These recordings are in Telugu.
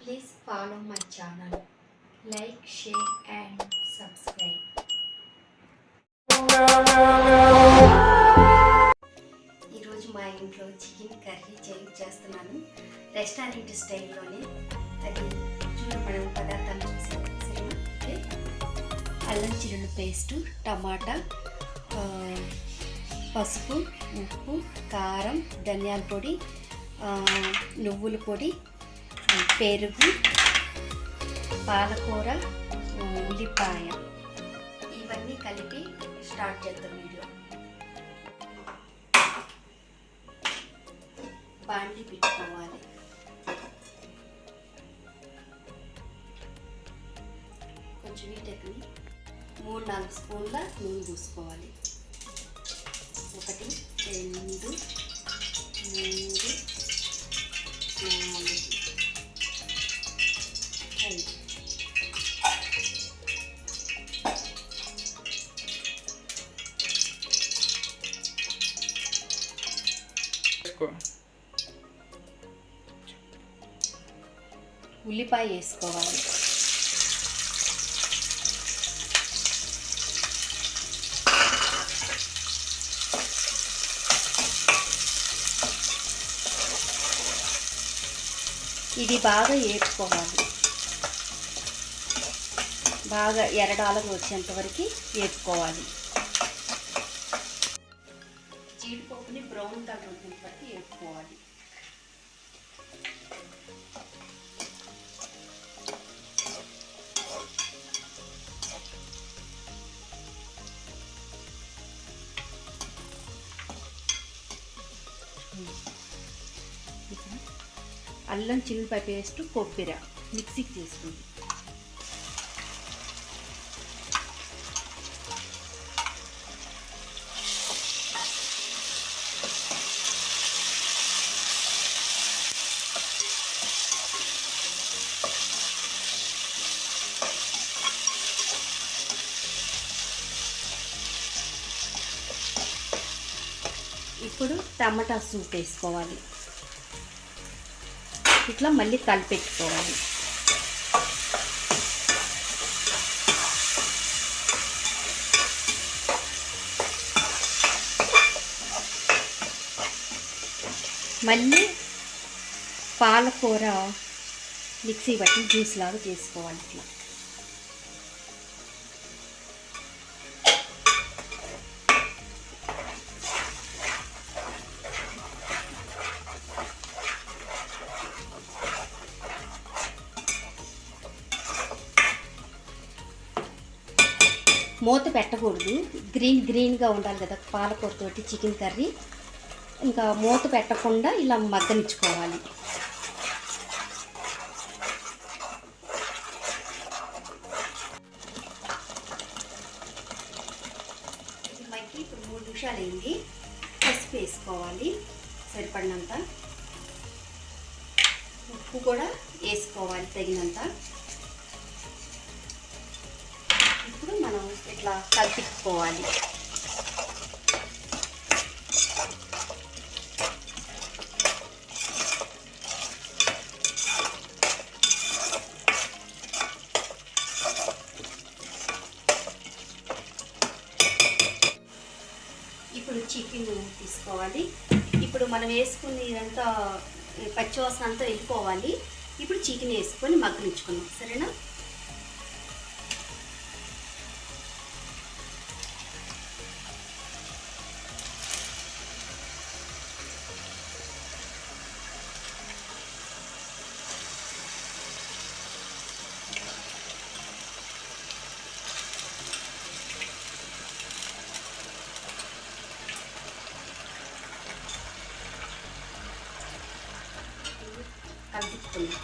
Please follow my channel, like, share and subscribe. ఈరోజు మా ఇంట్లో చికెన్ కర్రీ చేస్తున్నాను రెస్టారెంట్ స్టైల్లోనే. అది మనం పదార్థాలు చూసాం సరేనా. అల్లం చిల్లుల పేస్టు, టమాటా, పసుపు, ఉప్పు, కారం, ధనియాల పొడి, నువ్వుల పొడి, పెరుగు, పాలకూర, ఉల్లిపాయ ఇవన్నీ కలిపి స్టార్ట్ చేద్దాం వీడియో. బాండి పెట్టుకోవాలి. కొంచెం వీటెక్కి 3-4 స్పూన్ల నూనె పూసుకోవాలి. 1 2 3 4 ఉల్లిపాయ వేసుకోవాలి. ఇది బాగా వేపుకోవాలి. బాగా ఎర్రడాలకు వచ్చేంత వరకు వేపుకోవాలి. జీడిపప్పుని బ్రౌన్ కలర్ వచ్చేంత వరకు వేపుకోవాలి. అల్లం చిల్లిపాయ పేస్ట్, కొబ్బరి మిక్సీకి చేసుకుంది. ఇప్పుడు టమాటా సూప్ వేసుకోవాలి. ఇట్లా మళ్ళీ కలిపెట్టుకోవాలి. మళ్ళీ పాలకూర మిక్సీ బట్టి జ్యూస్ లాగా చేసుకోవాలి. ఇట్లా మూత పెట్టకూడదు. గ్రీన్గా ఉండాలి కదా పాలకూరతోటి చికెన్ కర్రీ. ఇంకా మూత పెట్టకుండా ఇలా మగ్గనిచ్చుకోవాలి. ఇది మగ్గి ఇప్పుడు 3 నిమిషాలు అయింది. పసుపు వేసుకోవాలి సరిపడినంత. ఉప్పు కూడా వేసుకోవాలి తగినంత. ఇప్పుడు మనం ఇట్లా కలిపిపోవాలి. ఇప్పుడు చికెన్ తీసుకోవాలి. ఇప్పుడు మనం వేసుకుని ఇదంతా పచ్చివాసన అంతా వెళ్ళిపోవాలి. ఇప్పుడు చికెన్ వేసుకొని మగ్గనిచ్చుకున్నాం సరేనా. కలుపుతుంది.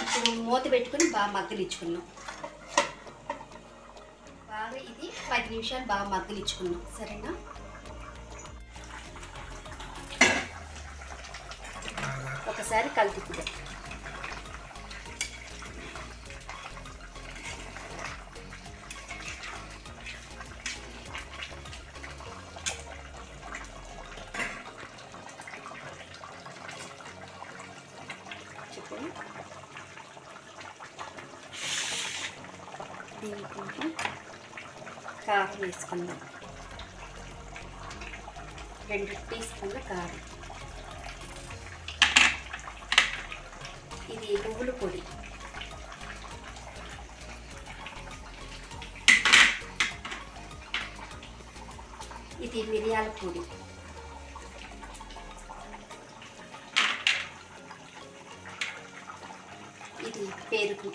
ఇప్పుడు మూత పెట్టుకుని బాగా మగ్గనిచ్చుకున్నాం. బాగా ఇది 10 నిమిషాలు బాగా మగ్గనిచ్చుకున్నాం సరేనా. ఇంకొకసారి కలిపి దీనికి కారం వేసుకుందాం. 2 టీ స్పూన్ల కారం. ఇది నువ్వుల పొడి. ఇది మిరియాల పొడి. ఇది పెరుగు.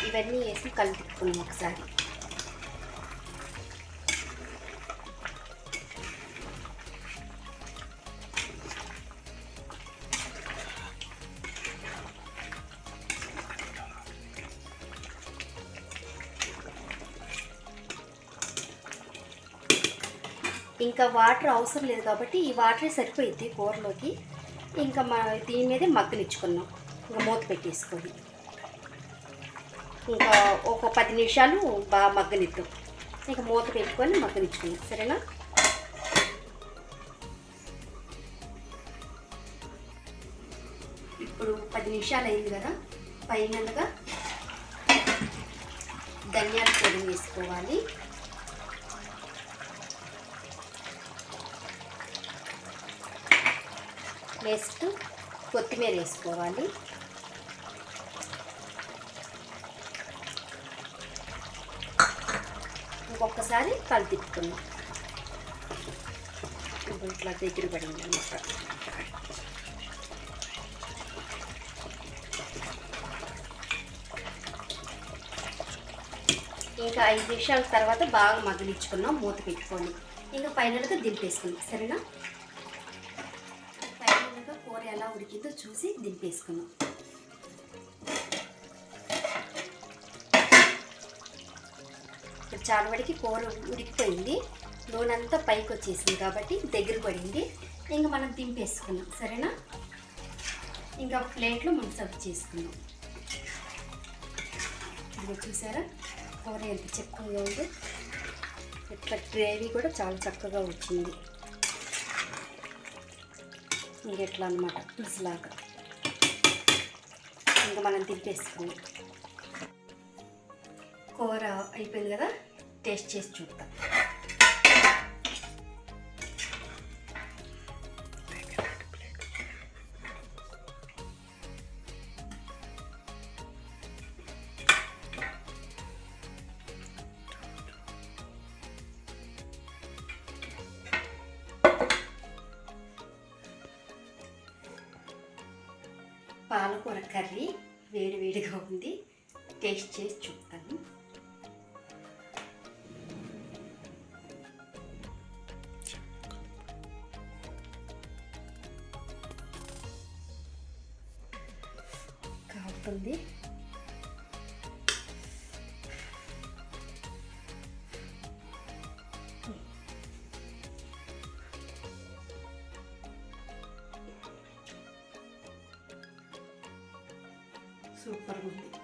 ఇవన్నీ వేసి కలుపుకున్నాం ఒకసారి. ఇంకా వాటర్ అవసరం లేదు కాబట్టి ఈ వాటరే సరిపోయిద్ది కూరలోకి. ఇంకా దీని మీదే మగ్గనిచ్చుకున్నాం. ఇంకా మూత పెట్టేసుకొని ఇంకా ఒక 10 నిమిషాలు బాగా మగ్గనిద్దాం. ఇంకా మూత పెట్టుకొని మగ్గనిచ్చుకున్నాం. సరేనా? ఇప్పుడు 10 నిమిషాలు అయింది కదా. పైనగా ధనియాల పొడి వేసుకోవాలి. నెక్స్ట్ కొత్తిమీర వేసుకోవాలి. ఇంకొకసారి కలిపిస్తున్నాం. ఇట్లా దగ్గర పడింది అన్నమాట. ఇంకా 5 నిమిషాల తర్వాత బాగా మగ్గనిచ్చుకున్నాం మూత పెట్టుకొని. ఇంకా ఫైనల్గా దింపేసుకున్నాం. సరేనా? ఫైనల్గా కూర ఎలా ఉడికిందో చూసి దింపేసుకున్నాం. చాలా వరకు కూర ఉడికిపోయింది. నూనె అంతా పైకి వచ్చేసింది కాబట్టి దగ్గర పడింది. ఇంకా మనం దింపేసుకున్నాం. సరేనా? ఇంకా ప్లేట్లో మనం సర్వ్ చేసుకున్నాం. ఇది చూసారా కూర ఎంత చక్కగా ఉందో. ఇట్లా గ్రేవీ కూడా చాలా చక్కగా వచ్చింది. ఇంకెట్లా అన్నమాట పులుసులాగా. ఇంకా మనం దింపేసుకున్నాం. కూర అయిపోయింది కదా. టేస్ట్ చేసి చూద్దాం. పాలకూర కర్రీ వేడివేడిగా ఉంది. టేస్ట్ చేసి చూస్తాను. కావుతుంది. సూపర్గా ఉంది.